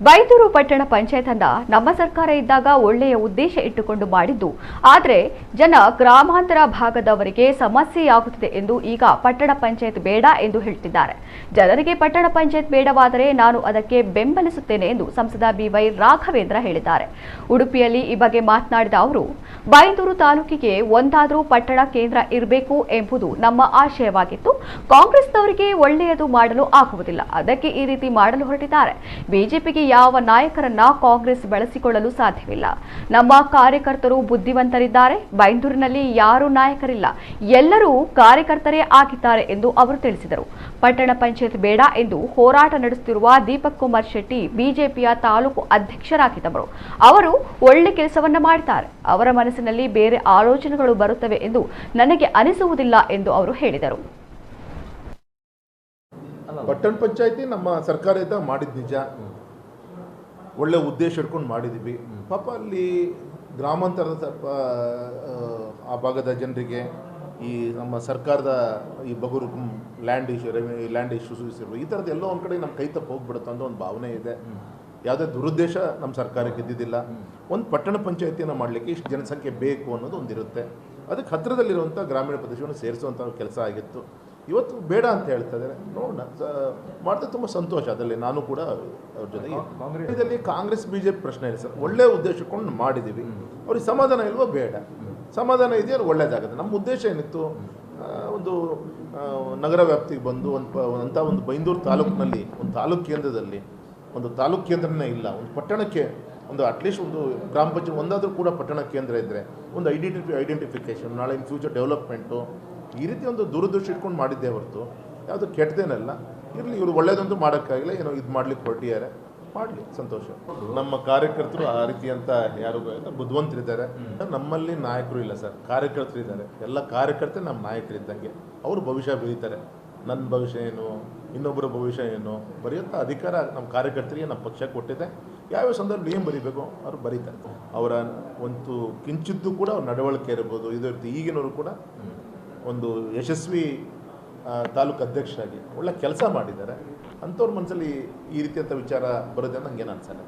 ಬೈಂದೂರು ಪಟ್ಟಣ ಪಂಚಾಯತ್ ಅನ್ನ ನಮ್ಮ ಸರ್ಕಾರ ಇದ್ದಾಗ ಒಳ್ಳೆಯ ಉದ್ದೇಶ ಇಟ್ಟುಕೊಂಡು ಮಾಡಿದ್ದು, ಆದರೆ ಜನ ಗ್ರಾಮಾಂತರ ಭಾಗದವರಿಗೆ ಸಮಸ್ಯೆಯಾಗುತ್ತಿದೆ ಎಂದು ಈಗ ಪಟ್ಟಣ ಪಂಚಾಯತ್ ಬೇಡ ಎಂದು ಹೇಳ್ತಿದ್ದಾರೆ. ಜನರಿಗೆ ಪಟ್ಟಣ ಪಂಚಾಯತ್ ಬೇಡವಾದರೆ ನಾನು ಅದಕ್ಕೆ ಬೆಂಬಲಿಸುತ್ತೇನೆ ಎಂದು ಸಂಸದ ಬಿವೈ ರಾಘವೇಂದ್ರ ಹೇಳಿದ್ದಾರೆ. ಉಡುಪಿಯಲ್ಲಿ ಈ ಬಗ್ಗೆ ಮಾತನಾಡಿದ ಅವರು, ಬೈಂದೂರು ತಾಲೂಕಿಗೆ ಒಂದಾದರೂ ಪಟ್ಟಣ ಕೇಂದ್ರ ಇರಬೇಕು ಎಂಬುದು ನಮ್ಮ ಆಶಯವಾಗಿತ್ತು. ಕಾಂಗ್ರೆಸ್ನವರಿಗೆ ಒಳ್ಳೆಯದು ಮಾಡಲು ಆಗುವುದಿಲ್ಲ, ಅದಕ್ಕೆ ಈ ರೀತಿ ಮಾಡಲು ಹೊರಟಿದ್ದಾರೆ. ಬಿಜೆಪಿಗೆ ಯಾವ ನಾಯಕರನ್ನ ಕಾಂಗ್ರೆಸ್ ಬಳಸಿಕೊಳ್ಳಲು ಸಾಧ್ಯವಿಲ್ಲ. ನಮ್ಮ ಕಾರ್ಯಕರ್ತರು ಬುದ್ಧಿವಂತರಿದ್ದಾರೆ. ಬೈಂದೂರಿನಲ್ಲಿ ಯಾರೂ ನಾಯಕರಿಲ್ಲ, ಎಲ್ಲರೂ ಕಾರ್ಯಕರ್ತರೇ ಆಗಿದ್ದಾರೆ ಎಂದು ಅವರು ತಿಳಿಸಿದರು. ಪಟ್ಟಣ ಪಂಚಾಯತ್ ಬೇಡ ಎಂದು ಹೋರಾಟ ನಡೆಸುತ್ತಿರುವ ದೀಪಕ್ ಕುಮಾರ್ ಶೆಟ್ಟಿ ಬಿಜೆಪಿಯ ತಾಲೂಕು ಅಧ್ಯಕ್ಷರಾಗಿದ್ದವರು. ಅವರು ಒಳ್ಳೆ ಕೆಲಸವನ್ನ ಮಾಡಿದ್ದಾರೆ. ಅವರ ಮನಸ್ಸಿನಲ್ಲಿ ಬೇರೆ ಆಲೋಚನೆಗಳು ಬರುತ್ತವೆ ಎಂದು ನನಗೆ ಅನಿಸುವುದಿಲ್ಲ ಎಂದು ಅವರು ಹೇಳಿದರು. ಪಟ್ಟಣ ಪಂಚಾಯತಿ ನಮ್ಮ ಸರ್ಕಾರದಿಂದ ಮಾಡಿದ ನಿಜ, ಒಳ್ಳೆ ಉದ್ದೇಶ ಇಟ್ಕೊಂಡು ಮಾಡಿದ್ದೀವಿ. ಪಾಪ ಅಲ್ಲಿ ಗ್ರಾಮಾಂತರದ ಸ್ವಲ್ಪ ಆ ಭಾಗದ ಜನರಿಗೆ ಈ ನಮ್ಮ ಸರ್ಕಾರದ ಈ ಬಗುರು ಲ್ಯಾಂಡ್ ಇಶ್ಯೂಸ್ ಇರ್ಬೋದು, ಈ ಥರದ್ದು ಎಲ್ಲೋ ಒಂದು ಕಡೆ ನಮ್ಮ ಕೈ ತಪ್ಪು ಹೋಗ್ಬಿಡುತ್ತೆ ಅನ್ನೋ ಒಂದು ಭಾವನೆ ಇದೆ. ಯಾವುದೇ ದುರುದ್ದೇಶ ನಮ್ಮ ಸರ್ಕಾರಕ್ಕೆ ಇದ್ದಿದ್ದಿಲ್ಲ. ಒಂದು ಪಟ್ಟಣ ಪಂಚಾಯತಿಯನ್ನು ಮಾಡಲಿಕ್ಕೆ ಇಷ್ಟು ಜನಸಂಖ್ಯೆ ಬೇಕು ಅನ್ನೋದು ಒಂದಿರುತ್ತೆ. ಅದಕ್ಕೆ ಹತ್ತಿರದಲ್ಲಿರುವಂಥ ಗ್ರಾಮೀಣ ಪ್ರದೇಶವನ್ನು ಸೇರಿಸುವಂಥ ಕೆಲಸ ಆಗಿತ್ತು. ಇವತ್ತು ಬೇಡ ಅಂತ ಹೇಳ್ತಾ ಇದ್ದಾರೆ. ನೋಡೋಣ, ಮಾಡಿದ್ರೆ ತುಂಬ ಸಂತೋಷ. ಅದರಲ್ಲಿ ನಾನು ಕೂಡ ಅವ್ರ ಜೊತೆಗೆ. ಇದರಲ್ಲಿ ಕಾಂಗ್ರೆಸ್ ಬಿಜೆಪಿ ಪ್ರಶ್ನೆ ಇಲ್ಲ ಸರ್. ಒಳ್ಳೆಯ ಉದ್ದೇಶ ಇಟ್ಕೊಂಡು ಮಾಡಿದ್ದೀವಿ. ಅವ್ರಿಗೆ ಸಮಾಧಾನ ಇಲ್ವೋ? ಬೇಡ. ಸಮಾಧಾನ ಇದೆಯೋ ಒಳ್ಳೇದಾಗುತ್ತೆ. ನಮ್ಮ ಉದ್ದೇಶ ಏನಿತ್ತು, ಒಂದು ನಗರ ವ್ಯಾಪ್ತಿಗೆ ಬಂದು ಒಂದು ಬೈಂದೂರು ತಾಲೂಕಿನಲ್ಲಿ ಒಂದು ತಾಲೂಕು ಕೇಂದ್ರದಲ್ಲಿ ಒಂದು ತಾಲೂಕು ಕೇಂದ್ರನೇ ಇಲ್ಲ, ಒಂದು ಪಟ್ಟಣಕ್ಕೆ ಒಂದು ಅಟ್ಲೀಸ್ಟ್ ಒಂದು ಗ್ರಾಮ ಪಂಚಾಯತ್ ಒಂದಾದರೂ ಕೂಡ ಪಟ್ಟಣ ಕೇಂದ್ರ ಇದ್ದರೆ ಒಂದು ಐಡೆಂಟಿಫಿಕೇಷನ್, ನಾಳೆ ಇನ್ ಫ್ಯೂಚರ್ ಡೆವಲಪ್ಮೆಂಟು, ಈ ರೀತಿ ಒಂದು ದೂರದೃಷ್ಟಿ ಇಟ್ಕೊಂಡು ಮಾಡಿದ್ದೇ ಹೊರತು ಯಾವುದು ಕೆಟ್ಟದೇನಲ್ಲ. ಇರಲಿ, ಇವರು ಒಳ್ಳೇದಂತೂ ಮಾಡೋಕ್ಕಾಗಿಲ್ಲ, ಏನೋ ಇದು ಮಾಡ್ಲಿಕ್ಕೆ ಹೊರಟಿದ್ದಾರೆ, ಮಾಡಲಿ, ಸಂತೋಷ. ನಮ್ಮ ಕಾರ್ಯಕರ್ತರು ಆ ರೀತಿ ಅಂತ ಯಾರು ಬುದ್ಧಿವಂತರಿದ್ದಾರೆ. ನಮ್ಮಲ್ಲಿ ನಾಯಕರು ಇಲ್ಲ ಸರ್, ಕಾರ್ಯಕರ್ತರಿದ್ದಾರೆ. ಎಲ್ಲ ಕಾರ್ಯಕರ್ತರು ನಮ್ಮ ನಾಯಕರಿದ್ದಂಗೆ. ಅವರು ಭವಿಷ್ಯ ಬರೀತಾರೆ. ನನ್ನ ಭವಿಷ್ಯ ಏನು, ಇನ್ನೊಬ್ಬರ ಭವಿಷ್ಯ ಏನು ಬರೆಯುವಂಥ ಅಧಿಕಾರ ನಮ್ಮ ಕಾರ್ಯಕರ್ತರಿಗೆ ನಮ್ಮ ಪಕ್ಷ ಕೊಟ್ಟಿದೆ. ಯಾವ್ಯಾವ ಸಂದರ್ಭದಲ್ಲಿ ಏನು ಬರೀಬೇಕು ಅವರು ಬರೀತಾರೆ. ಅವರ ಒಂದು ಕಿಂಚಿದ್ದು ಕೂಡ ಅವ್ರ ನಡವಳಿಕೆ ಇರ್ಬೋದು, ಇದೇ ರೀತಿ ಈಗಿನವರು ಕೂಡ ಒಂದು ಯಶಸ್ವಿ ತಾಲೂಕು ಅಧ್ಯಕ್ಷರಾಗಿ ಒಳ್ಳೆ ಕೆಲಸ ಮಾಡಿದ್ದಾರೆ. ಅಂಥವ್ರ ಮನಸ್ಸಲ್ಲಿ ಈ ರೀತಿಯಂಥ ವಿಚಾರ ಬರೋದೇ ನನಗೇನು ಅನ್ಸಲ್ಲ.